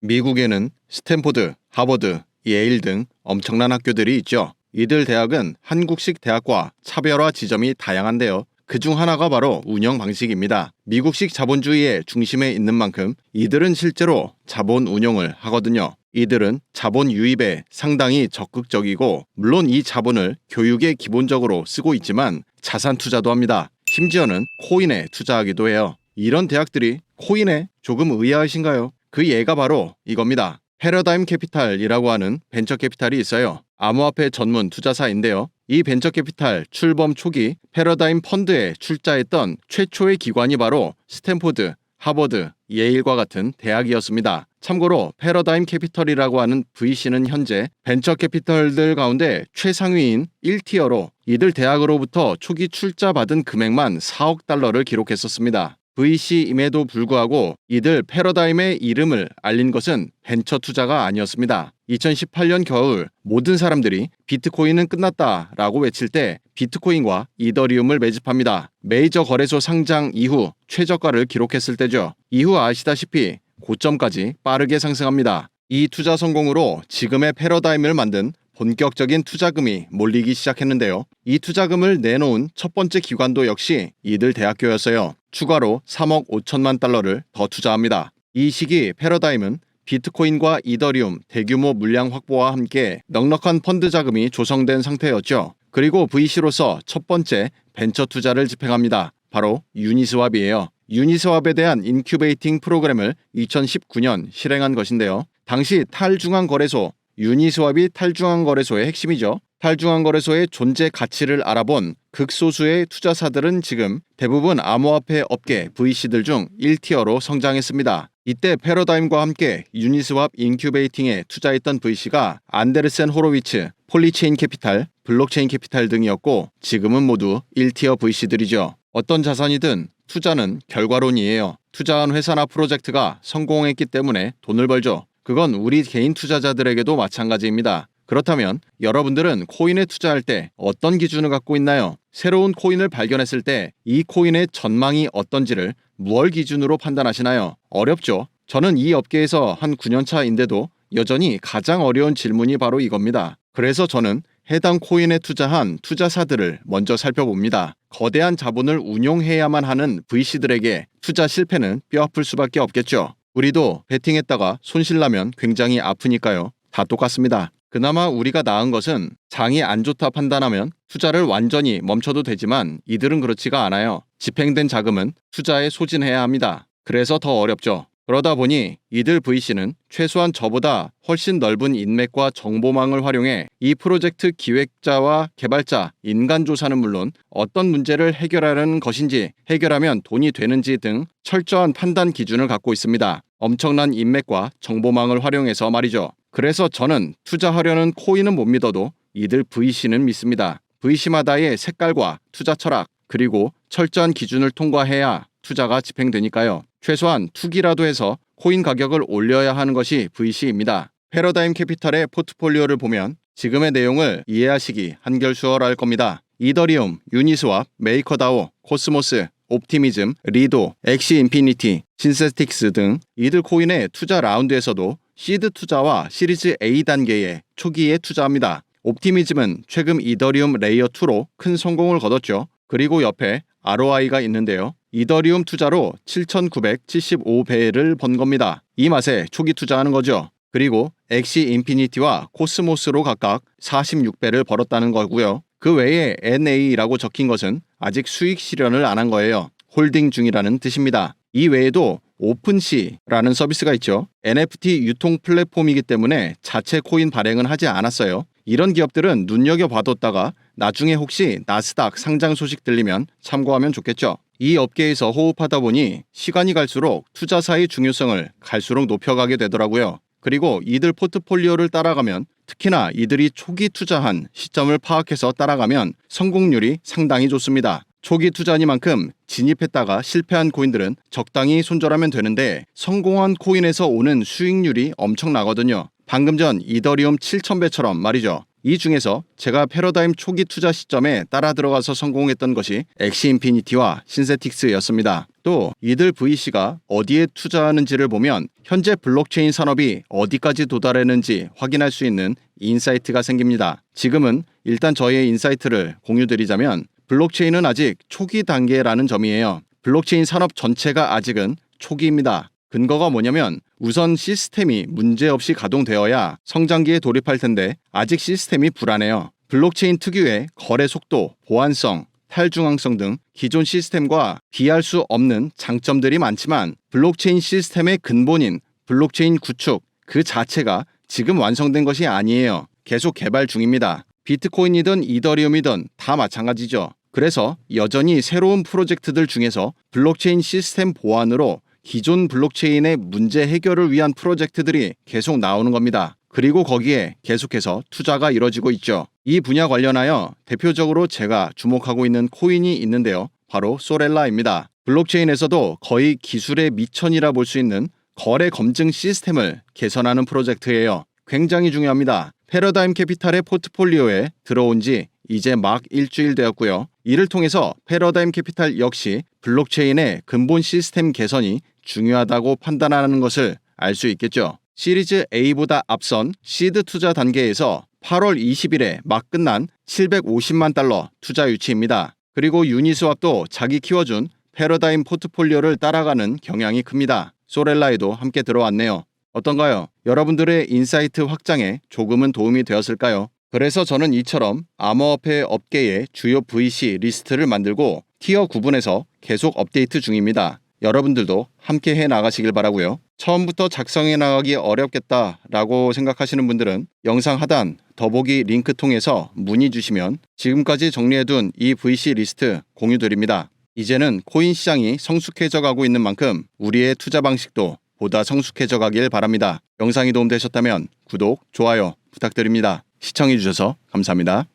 미국에는 스탠포드, 하버드, 예일 등 엄청난 학교들이 있죠. 이들 대학은 한국식 대학과 차별화 지점이 다양한데요. 그중 하나가 바로 운영 방식입니다. 미국식 자본주의의 중심에 있는 만큼 이들은 실제로 자본 운용을 하거든요. 이들은 자본 유입에 상당히 적극적이고, 물론 이 자본을 교육에 기본적으로 쓰고 있지만 자산 투자도 합니다. 심지어는 코인에 투자하기도 해요. 이런 대학들이 코인에 조금 의아하신가요? 그 예가 바로 이겁니다. 패러다임 캐피탈이라고 하는 벤처 캐피탈이 있어요. 암호화폐 전문 투자사인데요. 이 벤처 캐피탈 출범 초기 패러다임 펀드에 출자했던 최초의 기관이 바로 스탠포드, 하버드, 예일과 같은 대학이었습니다. 참고로 패러다임 캐피털이라고 하는 VC는 현재 벤처 캐피털들 가운데 최상위인 1티어로 이들 대학으로부터 초기 출자받은 금액만 4억 달러를 기록했었습니다. VC임에도 불구하고 이들 패러다임의 이름을 알린 것은 벤처 투자가 아니었습니다. 2018년 겨울 모든 사람들이 비트코인은 끝났다라고 외칠 때 비트코인과 이더리움을 매집합니다. 메이저 거래소 상장 이후 최저가를 기록했을 때죠. 이후 아시다시피 고점까지 빠르게 상승합니다. 이 투자 성공으로 지금의 패러다임을 만든 본격적인 투자금이 몰리기 시작했는데요. 이 투자금을 내놓은 첫 번째 기관도 역시 이들 대학교였어요. 추가로 3억 5천만 달러를 더 투자합니다. 이 시기 패러다임은 비트코인과 이더리움 대규모 물량 확보와 함께 넉넉한 펀드 자금이 조성된 상태였죠. 그리고 VC로서 첫 번째 벤처 투자를 집행합니다. 바로 유니스왑이에요. 유니스왑에 대한 인큐베이팅 프로그램을 2019년 실행한 것인데요. 당시 탈중앙 거래소, 유니스왑이 탈중앙 거래소의 핵심이죠. 탈중앙 거래소의 존재 가치를 알아본 극소수의 투자사들은 지금 대부분 암호화폐 업계 VC들 중 1티어로 성장했습니다. 이때 패러다임과 함께 유니스왑 인큐베이팅에 투자했던 VC가 안데르센 호로위츠, 폴리체인 캐피탈, 블록체인 캐피탈 등이었고, 지금은 모두 1티어 VC들이죠. 어떤 자산이든 투자는 결과론이에요. 투자한 회사나 프로젝트가 성공했기 때문에 돈을 벌죠. 그건 우리 개인 투자자들에게도 마찬가지입니다. 그렇다면 여러분들은 코인에 투자할 때 어떤 기준을 갖고 있나요? 새로운 코인을 발견했을 때 이 코인의 전망이 어떤지를 무엇 기준으로 판단하시나요? 어렵죠? 저는 이 업계에서 한 9년 차인데도 여전히 가장 어려운 질문이 바로 이겁니다. 그래서 저는 해당 코인에 투자한 투자사들을 먼저 살펴봅니다. 거대한 자본을 운용해야만 하는 VC들에게 투자 실패는 뼈아플 수밖에 없겠죠. 우리도 베팅했다가 손실나면 굉장히 아프니까요. 다 똑같습니다. 그나마 우리가 나은 것은 장이 안 좋다 판단하면 투자를 완전히 멈춰도 되지만 이들은 그렇지가 않아요. 집행된 자금은 투자에 소진해야 합니다. 그래서 더 어렵죠. 그러다 보니 이들 VC는 최소한 저보다 훨씬 넓은 인맥과 정보망을 활용해 이 프로젝트 기획자와 개발자, 인간조사는 물론 어떤 문제를 해결하려는 것인지, 해결하면 돈이 되는지 등 철저한 판단 기준을 갖고 있습니다. 엄청난 인맥과 정보망을 활용해서 말이죠. 그래서 저는 투자하려는 코인은 못 믿어도 이들 VC는 믿습니다. VC마다의 색깔과 투자 철학, 그리고 철저한 기준을 통과해야 투자가 집행되니까요. 최소한 투기라도 해서 코인 가격을 올려야 하는 것이 VC입니다. 패러다임 캐피탈의 포트폴리오를 보면 지금의 내용을 이해하시기 한결 수월할 겁니다. 이더리움, 유니스왑, 메이커다오, 코스모스, 옵티미즘, 리도, 엑시 인피니티, 신세틱스 등 이들 코인의 투자 라운드에서도 시드 투자와 시리즈 A 단계의 초기에 투자합니다. 옵티미즘은 최근 이더리움 레이어 2로 큰 성공을 거뒀죠. 그리고 옆에 ROI가 있는데요. 이더리움 투자로 7,975배를 번 겁니다. 이 맛에 초기 투자하는 거죠. 그리고 엑시 인피니티와 코스모스로 각각 46배를 벌었다는 거고요. 그 외에 NA라고 적힌 것은 아직 수익 실현을 안 한 거예요. 홀딩 중이라는 뜻입니다. 이 외에도 오픈시라는 서비스가 있죠. NFT 유통 플랫폼이기 때문에 자체 코인 발행은 하지 않았어요. 이런 기업들은 눈여겨봐뒀다가 나중에 혹시 나스닥 상장 소식 들리면 참고하면 좋겠죠. 이 업계에서 호흡하다 보니 시간이 갈수록 투자사의 중요성을 갈수록 높여가게 되더라고요. 그리고 이들 포트폴리오를 따라가면, 특히나 이들이 초기 투자한 시점을 파악해서 따라가면 성공률이 상당히 좋습니다. 초기 투자니만큼 진입했다가 실패한 코인들은 적당히 손절하면 되는데, 성공한 코인에서 오는 수익률이 엄청나거든요. 방금 전 이더리움 7,000배처럼 말이죠. 이 중에서 제가 패러다임 초기 투자 시점에 따라 들어가서 성공했던 것이 엑시인피니티와 신세틱스였습니다. 또 이들 VC가 어디에 투자하는지를 보면 현재 블록체인 산업이 어디까지 도달했는지 확인할 수 있는 인사이트가 생깁니다. 지금은 일단 저의 인사이트를 공유드리자면 블록체인은 아직 초기 단계라는 점이에요. 블록체인 산업 전체가 아직은 초기입니다. 근거가 뭐냐면 우선 시스템이 문제없이 가동되어야 성장기에 돌입할 텐데 아직 시스템이 불안해요. 블록체인 특유의 거래 속도, 보안성, 탈중앙성 등 기존 시스템과 비할 수 없는 장점들이 많지만 블록체인 시스템의 근본인 블록체인 구축 그 자체가 지금 완성된 것이 아니에요. 계속 개발 중입니다. 비트코인이든 이더리움이든 다 마찬가지죠. 그래서 여전히 새로운 프로젝트들 중에서 블록체인 시스템 보안으로 기존 블록체인의 문제 해결을 위한 프로젝트들이 계속 나오는 겁니다. 그리고 거기에 계속해서 투자가 이뤄지고 있죠. 이 분야 관련하여 대표적으로 제가 주목하고 있는 코인이 있는데요. 바로 소렐라입니다. 블록체인에서도 거의 기술의 미천이라 볼 수 있는 거래 검증 시스템을 개선하는 프로젝트예요. 굉장히 중요합니다. 패러다임 캐피탈의 포트폴리오에 들어온 지 이제 막 일주일 되었고요. 이를 통해서 패러다임 캐피탈 역시 블록체인의 근본 시스템 개선이 중요하다고 판단하는 것을 알 수 있겠죠. 시리즈 A보다 앞선 시드 투자 단계에서 8월 20일에 막 끝난 750만 달러 투자 유치입니다. 그리고 유니스왑도 자기 키워준 패러다임 포트폴리오를 따라가는 경향이 큽니다. 소렐라에도 함께 들어왔네요. 어떤가요? 여러분들의 인사이트 확장에 조금은 도움이 되었을까요? 그래서 저는 이처럼 암호화폐 업계의 주요 VC 리스트를 만들고 티어 구분해서 계속 업데이트 중입니다. 여러분들도 함께 해 나가시길 바라고요. 처음부터 작성해 나가기 어렵겠다라고 생각하시는 분들은 영상 하단 더보기 링크 통해서 문의 주시면 지금까지 정리해둔 이 VC 리스트 공유드립니다. 이제는 코인 시장이 성숙해져 가고 있는 만큼 우리의 투자 방식도 보다 성숙해져 가길 바랍니다. 영상이 도움되셨다면 구독, 좋아요 부탁드립니다. 시청해주셔서 감사합니다.